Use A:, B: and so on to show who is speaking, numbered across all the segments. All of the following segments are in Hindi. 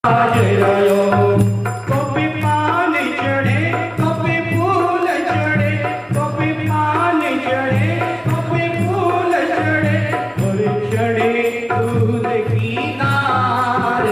A: आज रयो कभी पानी चढ़े कभी फूल चढ़े कभी पानी चढ़े कभी फूल चढ़े और चढ़े दूध की नार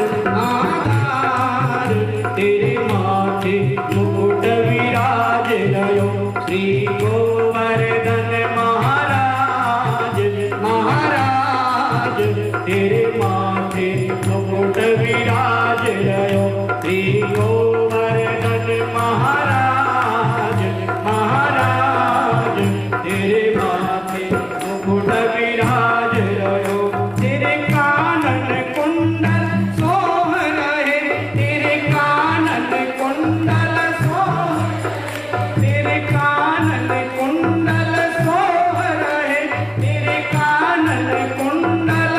A: तेरे माथे मुकुट विराज रयो श्री गोवर्धन महाराज महाराज तेरे माथे मुकुट विराज रयो श्री गोवर्धन महाराज महाराज तेरे माथे मुकुट विराज रयो तेरे कानन कुंडल सोह रहे तेरे कानन कुंडल सोह तेरे कानन कुंडल सोह रहे तेरे कानन कुंडल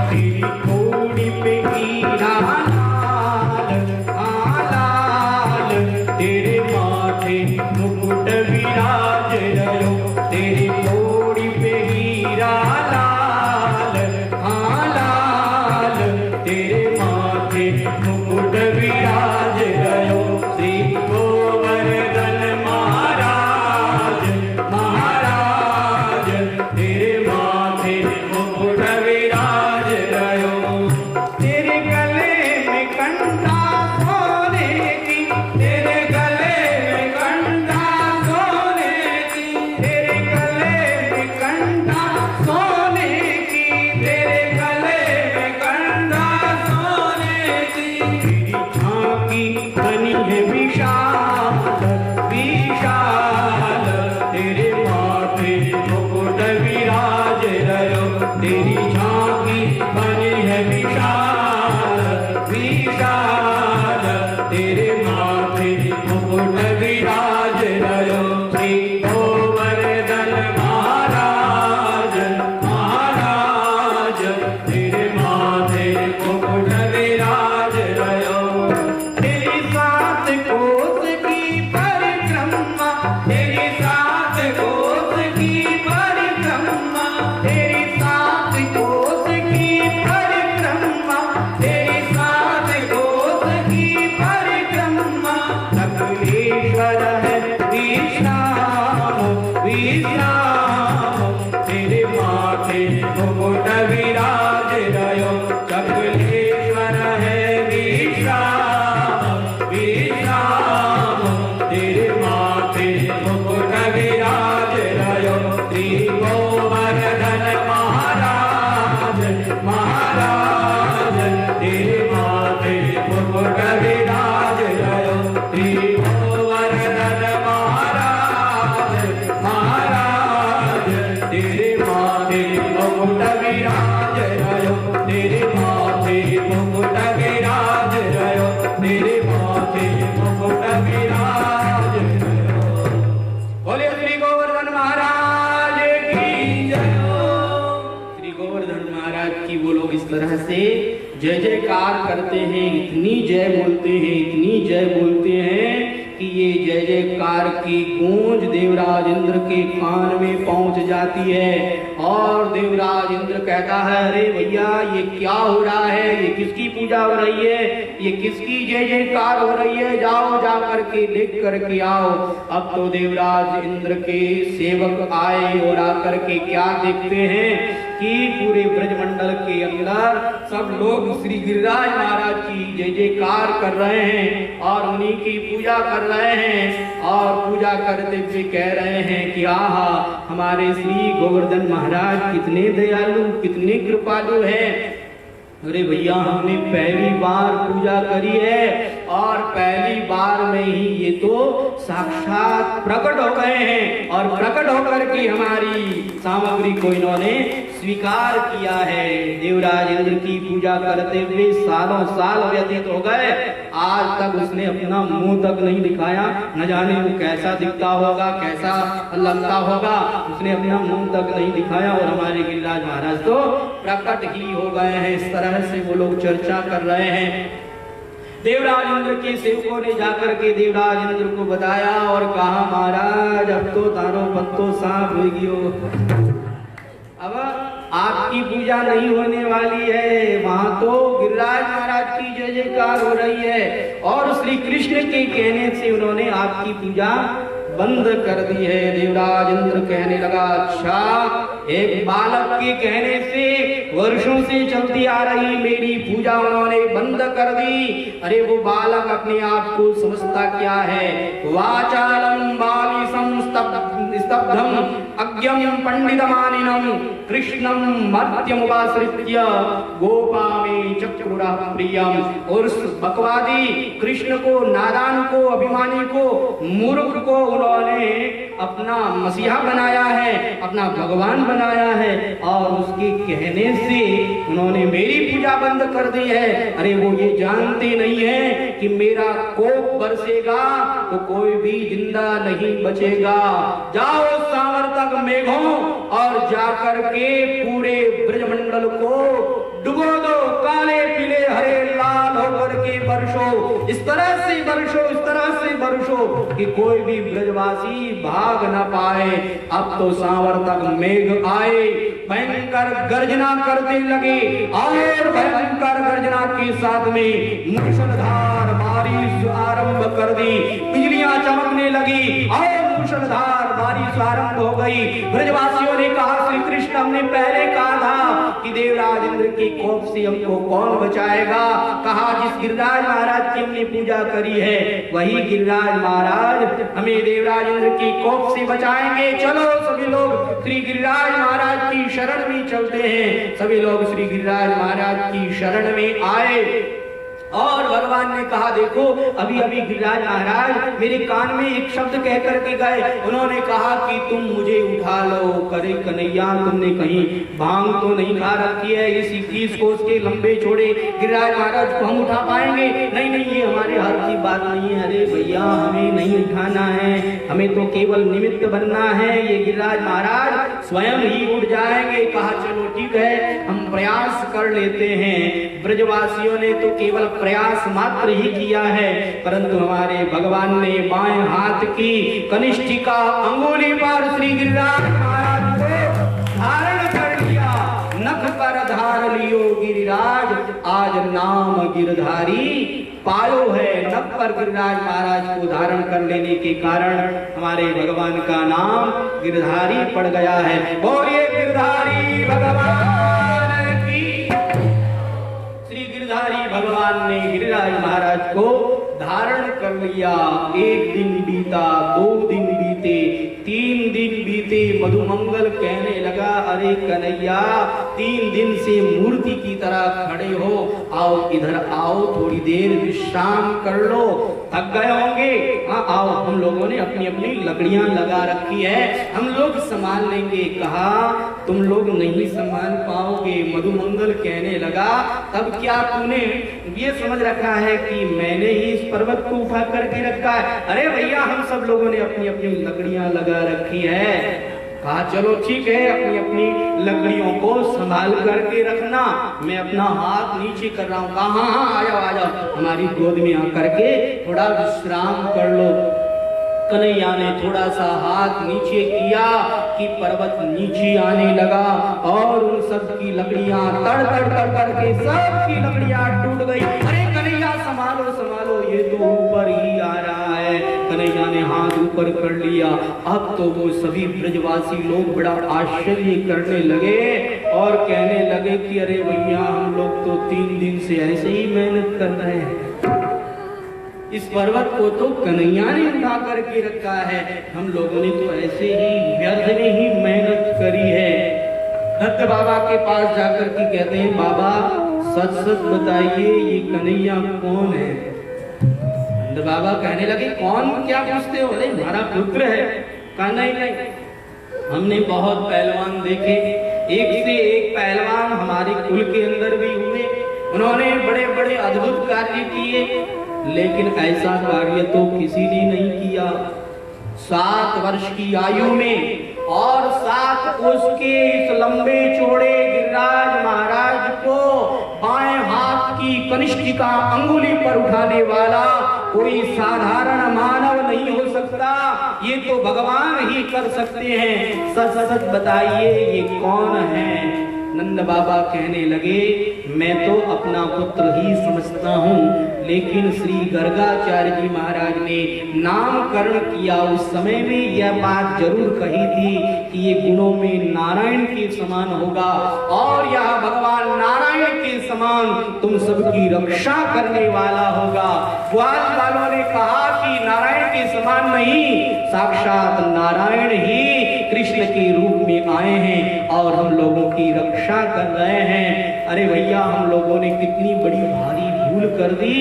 A: तेरी कोड़ी पे हीरा लाल तेरे माथे मुकुट विराज रयो तेरी कोड़ी पे हीरा लाल तेरे माथे मुकुट विराज रयो श्री गोवर्धन महाराज महाराज तेरे माथे मुकुट विराज रयो तेरे गले में कंधा सोने की तेरे गले में कंधा सोने की तेरे गले में कंधा सोने की तेरे गले में कंधा सोने की तेरी झांकी बनी है विशाल विशाल तेरे माथे मुकुट विराज रयो तेरी झांकी बनी है विशाल विशाल तेरे माथे मुकुट विराज रयो श्री गोवर्धन महाराज महाराज तेरे माथे मुकुट विराज रयो तेरी सात कोस की परिक्रमा तेरी सात कोस की परिक्रमा तेरी सात कोस की परिक्रमा तेरी सात कोस की परिक्रमा सकलेश्वर है विश्राम विश्राम तेरे माथे मुकुट विराज रयो सकलेश्वर है विश्राम विश्राम तेरे माथे मुकुट विराज रयो श्री गोवर्धन महाराज महाराज तेरे माथे मुकुट विराज रयो श्री गोवर्धन महाराज महाराज तेरे माथे मुकुट विराज रयो तेरे माथे मुकुट विराज रयो तेरे माथे मुकुट विराज रयो बोले श्री गोवर्धन महाराज की जय श्री गोवर्धन महाराज की वो लोग इस तरह से जय जयकार करते हैं इतनी जय बोलते हैं इतनी जय बोलते हैं कि ये जय जयकार की गूंज देवराज इंद्र के कान में पहुंच जाती है और देवराज इंद्र कहता है अरे भैया ये क्या हो रहा है ये किसकी पूजा हो रही है ये किसकी जय जयकार हो रही है जाओ जा करके देख करके आओ। अब तो देवराज इंद्र के सेवक आए और आकर के क्या देखते हैं कि पूरे ब्रजमंडल के अंदर सब लोग श्री गिरिराज महाराज की जय जयकार कर रहे हैं और उन्हीं की पूजा कर रहे हैं और पूजा करते हुए कह रहे हैं कि आहा हमारे श्री गोवर्धन महाराज कितने दयालु कितने कृपालु हैं। अरे भैया हमने पहली बार पूजा करी है और पहली बार में ही ये तो साक्षात प्रकट हो गए हैं और प्रकट होकर के हमारी सामग्री को इन्होंने स्वीकार किया है। देवराज इंद्र की पूजा करते हुए सालों साल व्यतीत हो गए आज तक उसने अपना मुंह तक नहीं दिखाया न जाने वो कैसा दिखता होगा कैसा लगता होगा उसने अपना मुंह तक नहीं दिखाया और हमारे गिरिराज महाराज तो प्रकट ही हो गए हैं। इस तरह से वो लोग चर्चा कर रहे हैं। देवराज इंद्र के सेवकों ने जाकर के देवराज इंद्र को बताया और कहा महाराज अब तो तारो पत्तो सांप हो गयो। अब आपकी पूजा नहीं होने वाली है, वहां तो गिरिराज महाराज की जय जयकार हो रही है। और श्री कृष्ण के कहने से उन्होंने आपकी पूजा बंद कर दी है। देवराज इंद्र कहने लगा, अच्छा, एक बालक के कहने से वर्षों से चलती आ रही मेरी पूजा उन्होंने बंद कर दी। अरे वो बालक अपने आप को समझता क्या है? वाचालम बालिसम स्तब्धम अज्ञम पंडितमानिनम कृष्णम मर्त्यमुपाश्रित्य गोपा में चक्रुरा प्रियम। और उस बकवादी कृष्ण को, नादान को, अभिमानी को, मूर्ख को उन्होंने अपना मसीहा बनाया है, अपना भगवान बनाया है और उसके कहने से उन्होंने मेरी पूजा बंद कर दी है। अरे वो ये जानते नहीं है कि मेरा कोप बरसेगा तो कोई भी जिंदा नहीं बचेगा। जाओ सावर्तक मेघों और जाकर के पूरे ब्रजमंडल को डुबो दो, काले पीले हरे लाल होकर के बरसो, इस तरह से बरसो, इस तरह से बरसो कि कोई भी ब्रजवासी भाग न पाए। अब तो सावर्तक मेघ आए, भयंकर गर्जना करते लगे और भयंकर गर्जना के साथ में मूषलधार बारिश आरंभ कर दी। बिजलियां चमकने लगी और मूषलधार बारिश आरंभ हो गई। ब्रजवासियों ने कहा, श्री कृष्ण, हमने पहले कहा था कि देवराज इंद्र के कोप से हमको कौन बचाएगा? कहा, जिस गिरिराज महाराज की हमने पूजा करी है वही गिरिराज महाराज हमें देवराज इंद्र के कोप से बचाएंगे। चलो सभी लोग श्री गिरिराज महाराज की शरण में चलते हैं। सभी लोग श्री गिरिराज महाराज की शरण में आए और भगवान ने कहा, देखो अभी अभी गिरिराज महाराज मेरे कान में एक शब्द कह करके गए। उन्होंने कहा कि तुम मुझे उठा लो। करे कन्हैया, तुमने कहीं भांग तो नहीं खा रखी है? इसी 30 कोस के लंबे चौड़े गिरिराज महाराज को हम उठा पाएंगे? नहीं नहीं, ये हमारे हर की बात नहीं है। अरे भैया, हमें नहीं उठाना है, हमें तो केवल निमित्त बनना है। ये गिरिराज महाराज स्वयं ही उठ जाएंगे। कहा, चलो ठीक है, हम प्रयास कर लेते हैं। ब्रजवासियों ने तो केवल प्रयास मात्र ही किया है, परंतु हमारे भगवान ने बाएं हाथ की कनिष्ठिका अंगुली पर श्री गिरिराज महाराज को धारण कर लिया। नख पर धार लियो गिरिराज, आज नाम गिरधारी पायो है। नख पर गिरिराज महाराज को धारण कर लेने के कारण हमारे भगवान का नाम गिरधारी पड़ गया है। बोलिए गिरधारी भगवान की। गिरधारी भगवान ने गिरिराज महाराज को धारण कर लिया। एक दिन बीता, 2 दिन बीते, 3 दिन बीते। मधुमंगल कहने लगा, अरे कन्हैया, 3 दिन से मूर्ति की तरह खड़े हो, आओ इधर आओ, थोड़ी देर विश्राम कर लो, थक गए होंगे। हाँ आओ, हम लोगों ने अपनी अपनी लकड़ियां लगा रखी है, हम लोग संभाल लेंगे। कहा, तुम लोग नहीं संभाल पाओगे। मधुमंगल कहने लगा, तब क्या तूने ये समझ रखा है कि मैंने ही इस पर्वत को उठा करके रखा है? अरे भैया, हम सब लोगों ने अपनी अपनी लकड़ियां लगा रखी है। कहा, चलो ठीक है, अपनी अपनी लकड़ियों को संभाल करके रखना, मैं अपना हाथ नीचे कर रहा हूँ। कहा, हाँ आ जाओ आ जाओ, हमारी गोद में आकर के थोड़ा विश्राम कर लो। कन्हैया ने थोड़ा सा हाथ नीचे किया कि पर्वत नीचे आने लगा और उन सब की लकड़ियां तड़ तड़ तड़ करके सब की लकड़ियां टूट गई। अरे कन्हैया, संभालो संभालो, ये तो ऊपर ही आ रहा है। कन्हैया ने हाथ ऊपर कर लिया। अब तो वो सभी ब्रजवासी लोग बड़ा आश्चर्य करने लगे और कहने लगे कि अरे भैया, हम लोग तो 3 दिन से ऐसे ही मेहनत कर रहे हैं, इस पर्वत को तो कन्हैया ने उठा करके रखा है, हम लोगों ने तो ऐसे ही व्यर्थ में ही मेहनत करी है। दत्त बाबा के पास जाकर के कहते हैं, बाबा सच सच बताइए, ये कन्हैया कौन है? दत्त बाबा कहने लगे, कौन क्या पूछते हो? अरे हमारा पुत्र है। कहा, नहीं नहीं, हमने बहुत पहलवान देखे, एक से एक पहलवान हमारे कुल के अंदर भी हुए, उन्होंने बड़े बड़े अद्भुत कार्य किए, लेकिन ऐसा कार्य तो किसी ने नहीं किया। 7 वर्ष की आयु में और 7 कोस के इस लंबे चौड़े गिरिराज महाराज को बाएं हाथ की कनिष्ठिका अंगुली पर उठाने वाला कोई साधारण मानव नहीं हो सकता, ये तो भगवान ही कर सकते हैं। सच सच बताइए, ये कौन है? नंद बाबा कहने लगे, मैं तो अपना पुत्र ही समझता हूँ, लेकिन श्री गर्गाचार्य जी महाराज ने नामकरण किया उस समय में यह बात जरूर कही थी कि ये गुणों में नारायण के समान होगा और यह भगवान नारायण के समान तुम सबकी रक्षा करने वाला होगा। ग्वाल वालों ने कहा कि नारायण के समान नहीं, साक्षात नारायण ही कृष्ण के रूप में आए हैं और हम लोगों की रक्षा कर रहे हैं। अरे भैया, हम लोगों ने कितनी बड़ी भारी भूल कर दी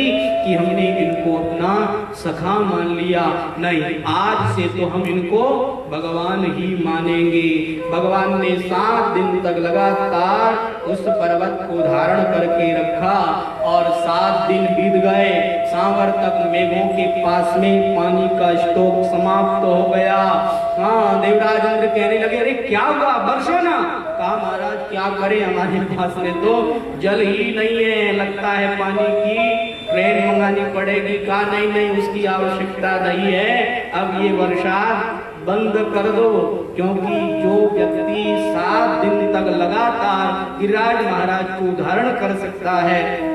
A: कि हमने इनको अपना सखा मान लिया। नहीं, आज से तो हम इनको भगवान ही मानेंगे। भगवान ने 7 दिन तक लगातार उस पर्वत को धारण करके रखा और 7 दिन बीत गए। सांवर तक मेघों के पास में पानी का स्टॉक समाप्त हो गया। हाँ, देवराज इंद्र कहने लगे, अरे क्या हुआ, बरसो ना। कहा, महाराज क्या करें, हमारे पास में तो जल ही नहीं है, लगता है पानी की ट्रेन मंगानी पड़ेगी। कहा, नहीं नहीं, उसकी आवश्यकता नहीं है, अब ये वर्षा बंद कर दो, क्योंकि जो व्यक्ति 7 दिन तक लगातार गिरिराज महाराज को धारण कर सकता है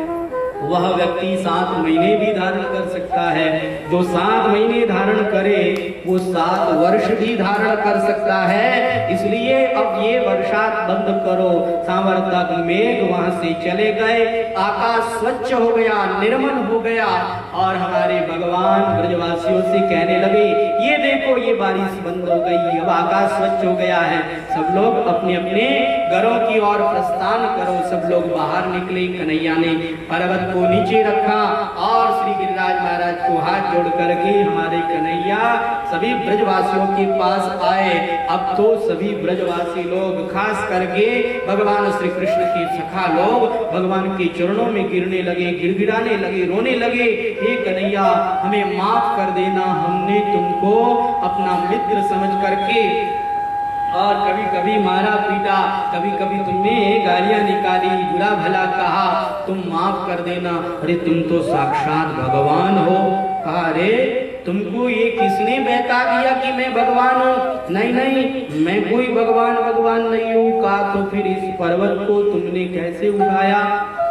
A: वह व्यक्ति 7 महीने भी धारण कर सकता है। जो 7 महीने धारण करे वो 7 वर्ष भी धारण कर सकता है। इसलिए अब ये वर्षा बंद करो। सांवर तक मेघ वहां से चले गए, आकाश स्वच्छ हो गया, निर्मल हो गया और हमारे भगवान ब्रजवासियों से कहने लगे, ये देखो ये बारिश बंद हो गई, अब आकाश स्वच्छ हो गया है, सब लोग अपने अपने घरों की ओर प्रस्थान करो। सब लोग बाहर निकले। कन्हैया ने पर्वत को नीचे रखा और श्री गिरिराज महाराज को हाथ जोड़ करके हमारे कन्हैया सभी ब्रजवासियों के पास आए। अब तो सभी ब्रजवासी लोग, खास करके भगवान श्री कृष्ण के सखा लोग भगवान के चरणों में गिरने लगे, गिड़गिड़ाने लगे, रोने लगे, हे कन्हैया हमें माफ कर देना, हमने तुमको अपना मित्र समझ करके और कभी कभी मारा पीटा, कभी कभी तुमने गालियां निकाली, बुरा भला कहा, तुम माफ कर देना। अरे तुम तो साक्षात भगवान हो। कहा, अरे तुमको ये किसने बहका दिया कि मैं भगवान हूँ? नहीं नहीं, मैं कोई भगवान नहीं हूँ। कहा, तो फिर इस पर्वत को तुमने कैसे उठाया,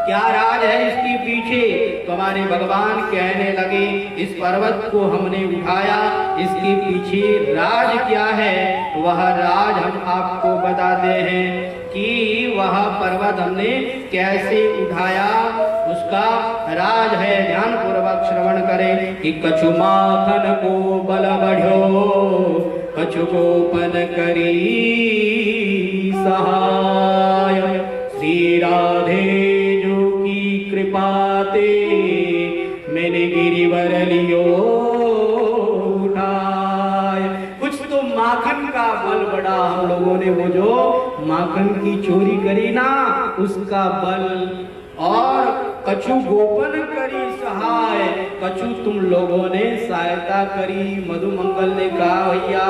A: क्या राज है इसके पीछे? तुम्हारे भगवान कहने लगे, इस पर्वत को हमने उठाया, इसके पीछे राज क्या है? वह राज हम आपको बताते हैं कि वह पर्वत हमने कैसे उठाया, उसका राज है। ध्यान पूर्वक श्रवण करें कि कछु माखन को बल बढ़ो, कछु गोपन करी सहाय, श्री राधे कृपाते मैंने गिरिवर लियो उठाए। कुछ तो माखन का बल बढ़ा, हम लोगों ने वो जो माखन की चोरी करी ना उसका बल, और कछु गोपन करी सहाय, कछु तुम लोगों ने सहायता करी। मधुमंगल ने कहा, भैया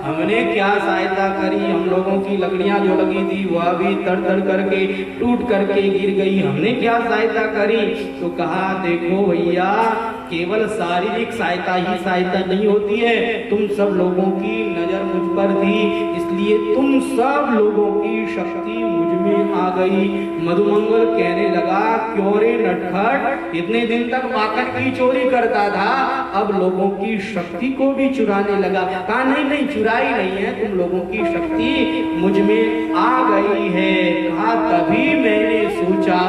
A: हमने क्या सहायता करी, हम लोगों की लकड़ियां जो लगी थी वह भी तड़ तड़ करके टूट करके गिर गई, हमने क्या सहायता करी? तो कहा, देखो भैया केवल शारीरिक सहायता ही सहायता नहीं होती है, तुम सब लोगों की नजर मुझ पर थी, इसलिए तुम सब लोगों की शक्ति मुझ में आ गई। मधुमंगल कहने लगा, क्यों रे नटखट, इतने दिन तक माखन की चोरी करता था, अब लोगों की शक्ति को भी चुराने लगा। कहा, नहीं नहीं, चुराई नहीं है, तुम लोगों की शक्ति मुझ में आ गई है। कहा, तभी मैंने सोचा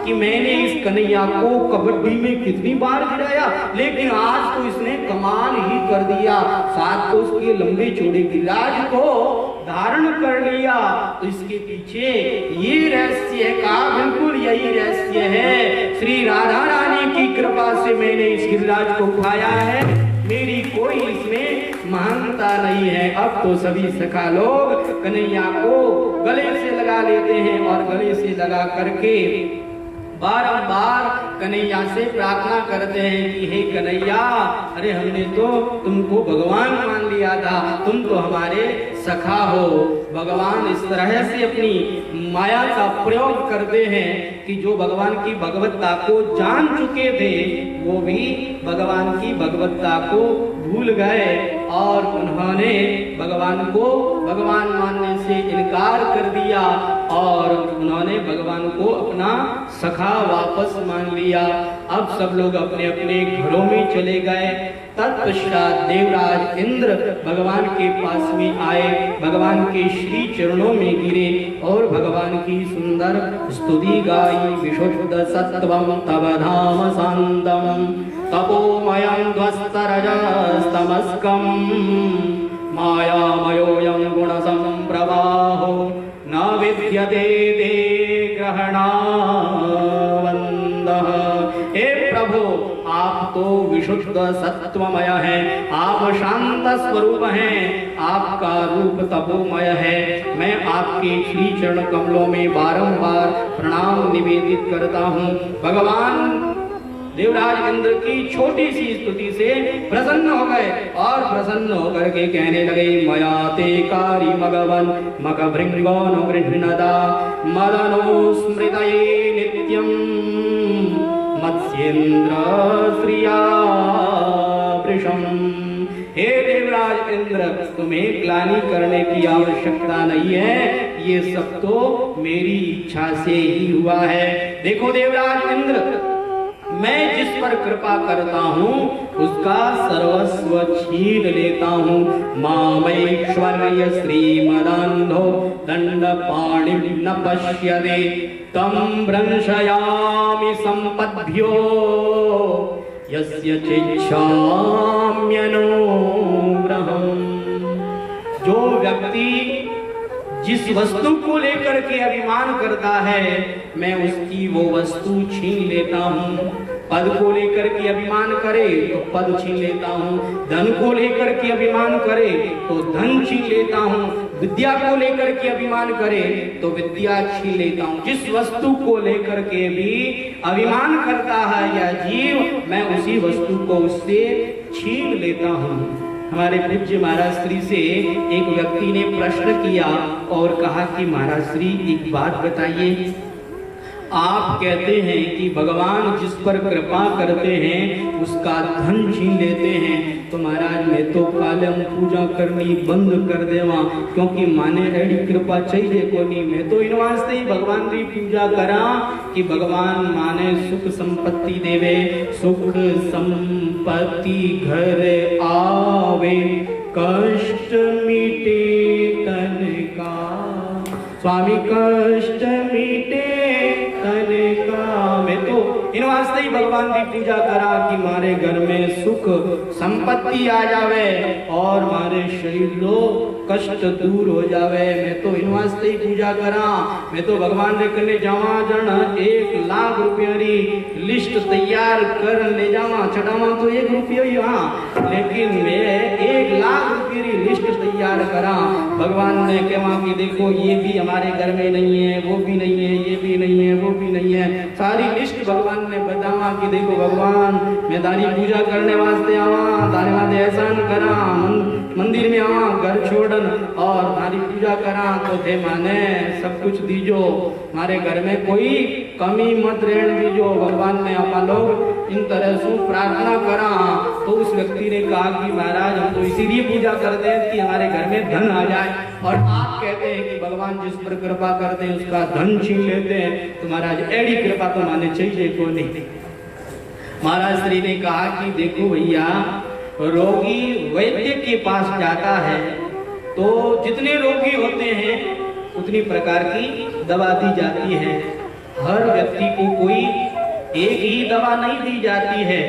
A: कि मैंने इस कन्हैया को कबड्डी में कितनी बार गिराया, लेकिन आज तो इसने कमाल ही कर दिया, साथ तो उसके लंबे चौड़े गिरिराज को धारण कर लिया। तो इसके पीछे ये रहस्य है। कहा, बिल्कुल यही रहस्य है, श्री राधा रानी की कृपा से मैंने इस गिरिराज को उठाया है, मेरी कोई इसमें महानता नहीं है। अब तो सभी सखा लोग कन्हैया को गले से लगा लेते हैं और गले से लगा करके बारंबार कन्हैया से प्रार्थना करते हैं कि हे कन्हैया, अरे हमने तो तुमको भगवान मान लिया था, तुम तो हमारे सखा हो। भगवान इस तरह से अपनी माया का प्रयोग करते हैं कि जो भगवान की भगवत्ता को जान चुके थे वो भी भगवान की भगवत्ता को भूल गए और उन्होंने भगवान को भगवान मानने से इनकार कर दिया और उन्होंने भगवान को अपना सखा वापस मान लिया। अब सब लोग अपने अपने घरों में चले गए। तत्पश्चात देवराज इंद्र भगवान के पास में आए, भगवान के श्री चरणों में गिरे और भगवान की सुंदर स्तुति गाई। विशुद्ध सत्वं तव धाम शांतम तपोमयं ध्वस्तरजस्तमस्कं मायामयोऽयं गुणसंप्रवाहो न विद्यते ते ग्रहणावन्दः। हे प्रभु, आप तो विशुद्ध सत्वमय हैं, आप शांत स्वरूप हैं, आपका रूप तपोमय है। मैं आपके श्री चरण कमलों में बारंबार प्रणाम निवेदित करता हूँ। भगवान देवराज इंद्र की छोटी सी स्तुति से प्रसन्न हो गए और प्रसन्न होकर के कहने लगे, मया ते कारी मगवन मगभृंगोनु गृह्णदा मदनो स्मृतये नित्यं मत्स्येन्द्र श्रिया वृषम। हे देवराज इंद्र, तुम्हें ग्लानि करने की आवश्यकता नहीं है, ये सब तो मेरी इच्छा से ही हुआ है। देखो देवराज इंद्र, मैं जिस पर कृपा करता हूँ उसका सर्वस्व छीन लेता हूँ। मामैश्वर्य श्रीमदान्धो दंडपाणि न पश्यते तम भ्रंशयामि संपद्भ्यो यस्य चिच्छाम्यनुग्रहम्। जो व्यक्ति जिस वस्तु को लेकर के अभिमान करता है, मैं उसकी वो वस्तु छीन लेता हूँ। पद को लेकर के अभिमान करे तो पद छीन लेता हूँ, धन को लेकर के अभिमान करे तो धन छीन लेता हूँ, विद्या को लेकर के अभिमान करे तो विद्या छीन लेता हूँ। जिस वस्तु को लेकर के भी अभिमान करता है या जीव, मैं उसी वस्तु को उससे छीन लेता हूँ। हमारे पूज्य महाराज श्री से एक व्यक्ति ने प्रश्न किया और कहा कि महाराज श्री एक बात बताइए, आप कहते हैं कि भगवान जिस पर कृपा करते हैं उसका धन छीन लेते हैं, तो महाराज मैं तो कालम पूजा करनी बंद कर देवा, क्योंकि माने एडी कृपा चाहिए को नहीं। मैं तो इन वास्ते ही भगवान की पूजा करा कि भगवान माने सुख संपत्ति देवे, सुख संपत्ति घर आवे, कष्ट मिटे तन का, स्वामी कष्ट मिटे तन का। मैं तो इन वास्ते ही भगवान की पूजा करा कि मारे घर में सुख संपत्ति आ जावे और मारे शरीर लो कष्ट दूर हो जावे। मैं तो इन वास्ते ही पूजा करा। मैं तो भगवान ने करने जावा जन 1 लाख रुपया री लिस्ट तैयार कर ले जावा, चढ़ावा तो 1 रुपया ही, हाँ, लेकिन मैं 1 लाख रुपये री लिस्ट तैयार करा। भगवान ने कहा कि देखो ये भी हमारे घर में नहीं है, वो भी नहीं है, ये भी नहीं है, वो भी नहीं है, सारी लिस्ट भगवान ने बतावा कि देखो भगवान मैं तारी पूजा करने वास्ते आवा, तारे वास्ते एहसान करा, मंदिर में आवा, घर छोड़न और तारी पूजा करा, तो थे माने सब कुछ दीजो, हमारे घर में कोई कमी मत रहने दीजो। भगवान ने अपन लोग इन तरह से प्रार्थना करा। तो उस व्यक्ति ने कहा कि महाराज हम तो इसीलिए पूजा करते हैं कि हमारे घर में धन आ जाए, और आप कहते हैं कि भगवान जिस पर कृपा करते हैं उसका धन छीन लेते हैं, तो महाराज एडी कृपा तो माने चाहिए को नहीं। महाराज श्री ने कहा कि देखो भैया, रोगी वैद्य के पास जाता है तो जितने रोगी होते हैं उतनी प्रकार की दवा दी जाती है। हर व्यक्ति को कोई एक ही दवा नहीं दी जाती है,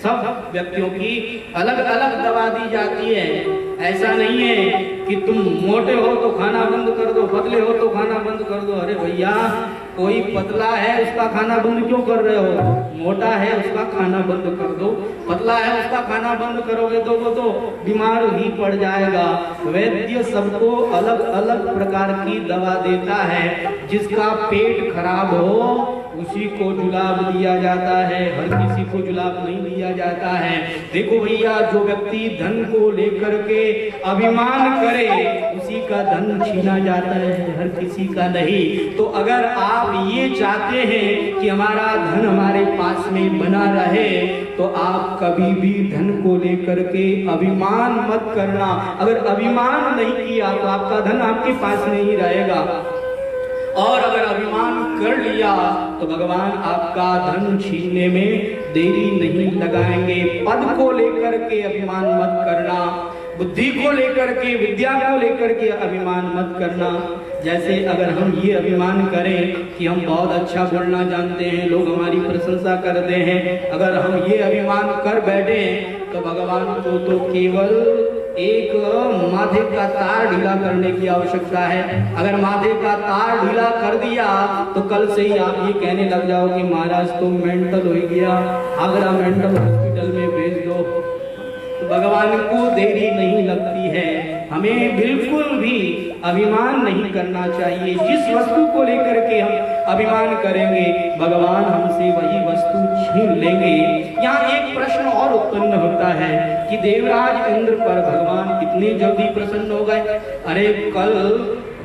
A: सब व्यक्तियों की अलग अलग दवा दी जाती है। ऐसा नहीं है कि तुम मोटे हो तो खाना बंद कर दो, पतले हो तो खाना बंद कर दो। अरे भैया, कोई पतला है उसका खाना बंद क्यों कर रहे हो? मोटा है उसका खाना बंद कर दो, पतला है उसका खाना बंद करोगे तो वो तो बीमार ही पड़ जाएगा। वैद्य सबको अलग अलग प्रकार की दवा देता है। जिसका पेट खराब हो उसी को जुलाब दिया जाता है, हर किसी को जुलाब नहीं दिया जाता है। देखो भैया, जो व्यक्ति धन को लेकर के अभिमान करे उसी का धन छीना जाता है, हर किसी का नहीं। तो अगर आप ये चाहते हैं कि हमारा धन हमारे पास में बना रहे, तो आप कभी भी धन को लेकर के अभिमान मत करना। अगर अभिमान नहीं किया तो आपका धन आपके पास नहीं रहेगा। और अगर अभिमान कर लिया तो भगवान आपका धन छीनने में देरी नहीं लगाएंगे। पद को लेकर के अभिमान मत करना, बुद्धि को लेकर के, विद्या को लेकर के अभिमान मत करना। जैसे अगर हम ये अभिमान करें कि हम बहुत अच्छा बोलना जानते हैं, लोग हमारी प्रशंसा करते हैं, अगर हम ये अभिमान कर बैठे तो भगवान को तो केवल एक माथे का तार ढीला करने की आवश्यकता है। अगर माथे का तार ढीला कर दिया तो कल से ही आप ये कहने लग जाओ कि महाराज तो मेंटल हो गया, आगरा मेंटल हॉस्पिटल में भेज दो। तो भगवान को देरी नहीं लगती है। हमें बिल्कुल भी अभिमान नहीं करना चाहिए। जिस वस्तु को लेकर के हम अभिमान करेंगे भगवान हमसे वही वस्तु छीन लेंगे। यहाँ एक प्रश्न और उत्पन्न होता है कि देवराज इंद्र पर भगवान इतने जल्दी प्रसन्न हो गए। अरे कल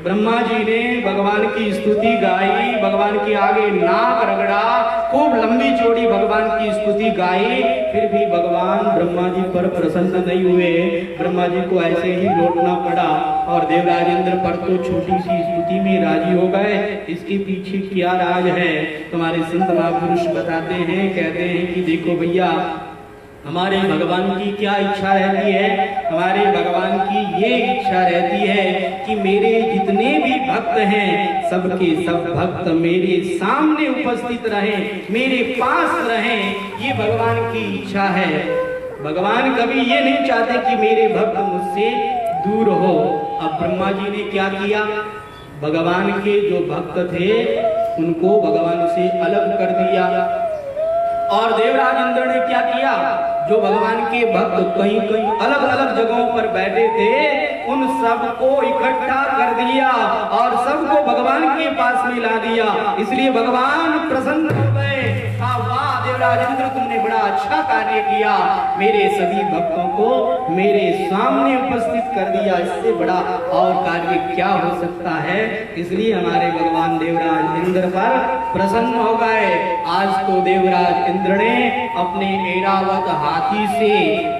A: ब्रह्मा जी ने भगवान की स्तुति गाई, भगवान के आगे नाक रगड़ा, खूब लंबी चौड़ी भगवान की स्तुति गाई, फिर भी भगवान ब्रह्मा जी पर प्रसन्न नहीं हुए। ब्रह्मा जी को ऐसे ही लौटना पड़ा और देवराज इंद्र पर तो छोटी सी स्तुति में राजी हो गए। इसके पीछे क्या राज है? तुम्हारे संत महापुरुष बताते हैं, कहते हैं कि देखो भैया, हमारे भगवान की क्या इच्छा रहती है? हमारे भगवान की ये इच्छा रहती है कि मेरे जितने भी भक्त हैं सबके सब भक्त मेरे सामने उपस्थित रहें, मेरे पास रहें। ये भगवान की इच्छा है। भगवान कभी ये नहीं चाहते कि मेरे भक्त मुझसे दूर हो। अब ब्रह्मा जी ने क्या किया? भगवान के जो भक्त थे उनको भगवान से अलग कर दिया। और देवराज इंद्र ने क्या किया? जो भगवान के भक्त कहीं कहीं अलग अलग जगहों पर बैठे थे उन सबको इकट्ठा कर दिया और सबको भगवान के पास में ला दिया। इसलिए भगवान प्रसन्न हो गए। वाह देवराज इंद्र, तुमने बड़ा अच्छा कार्य किया, मेरे सभी भक्तों को मेरे सामने उपस्थित कर दिया। इससे बड़ा और कार्य क्या हो सकता है? इसलिए हमारे भगवान देवराज इंद्र पर प्रसन्न हो गए। आज तो देवराज इंद्र ने अपने ऐरावत हाथी से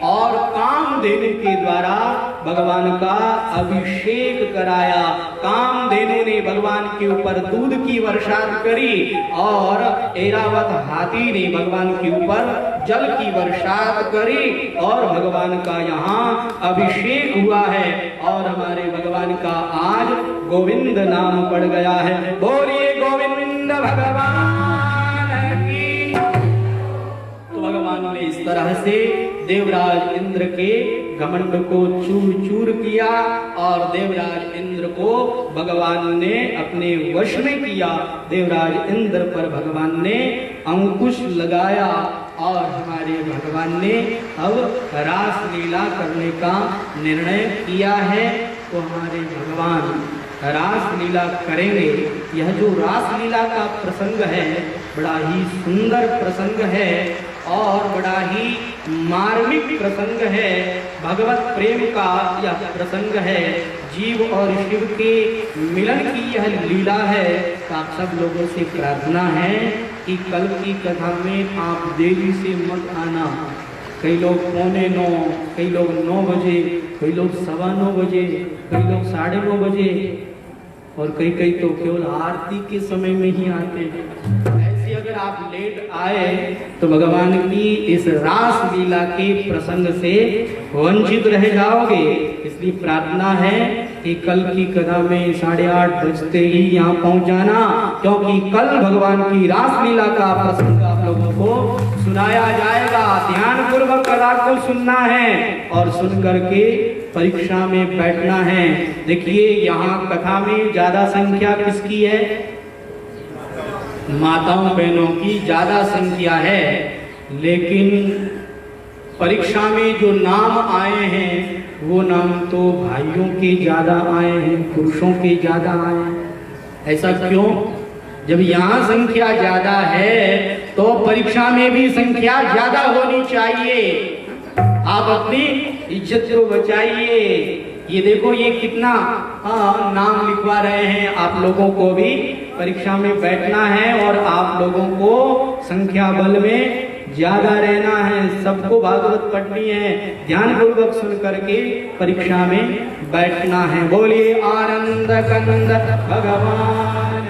A: और कामधेनु के द्वारा भगवान का अभिषेक कराया। कामधेनु ने भगवान के ऊपर दूध की वर्षा करी और ऐरावत हाथी ने भगवान के ऊपर जल की वर्षा करी और भगवान का यहाँ अभिषेक हुआ है और हमारे भगवान का आज गोविंद नाम पड़ गया है। बोलिए गोविंद भगवान की। तो भगवान ने इस तरह से देवराज इंद्र के घमंड को चूर चूर किया और देवराज इंद्र को भगवान ने अपने वश में किया। देवराज इंद्र पर भगवान ने अंकुश लगाया और हमारे भगवान ने अब रास लीला करने का निर्णय किया है। तो हमारे भगवान रास लीला करेंगे। यह जो रास लीला का प्रसंग है बड़ा ही सुंदर प्रसंग है और बड़ा ही मार्मिक प्रसंग है। भगवत प्रेम का यह प्रसंग है। जीव और शिव के मिलन की यह लीला है। तो आप सब लोगों से प्रार्थना है कि कल की कथा में आप देरी से मत आना। कई लोग 8:45, कई लोग 9 बजे, कई लोग 9:15 बजे, कई लोग 9:30 बजे और कई कई तो केवल आरती के समय में ही आते हैं। ऐसे अगर आप लेट आए तो भगवान की इस रास लीला के प्रसंग से वंचित रह जाओगे। इसलिए प्रार्थना है कि कल की कथा में 8:30 बजते ही यहाँ पहुंच जाना, क्योंकि कल भगवान की रास लीला का प्रसंग आप लोगों को सुनाया जाएगा। ध्यान पूर्वक कथा को सुनना है और सुन करके परीक्षा में बैठना है। देखिए यहाँ कथा में ज्यादा संख्या किसकी है? माताओं बहनों की ज्यादा संख्या है, लेकिन परीक्षा में जो नाम आए हैं वो नाम तो भाइयों के ज्यादा आए हैं, पुरुषों के ज्यादा आए हैं। ऐसा क्यों? जब यहाँ संख्या ज्यादा है तो परीक्षा में भी संख्या ज्यादा होनी चाहिए। आप अपनी इज्जत को बचाइए। ये देखो ये कितना नाम लिखवा रहे हैं। आप लोगों को भी परीक्षा में बैठना है और आप लोगों को संख्या बल में ज्यादा रहना है। सबको भागवत पढ़नी है। ध्यान पूर्वक सुन करके परीक्षा में बैठना है। बोलिए आनंद कंद भगवान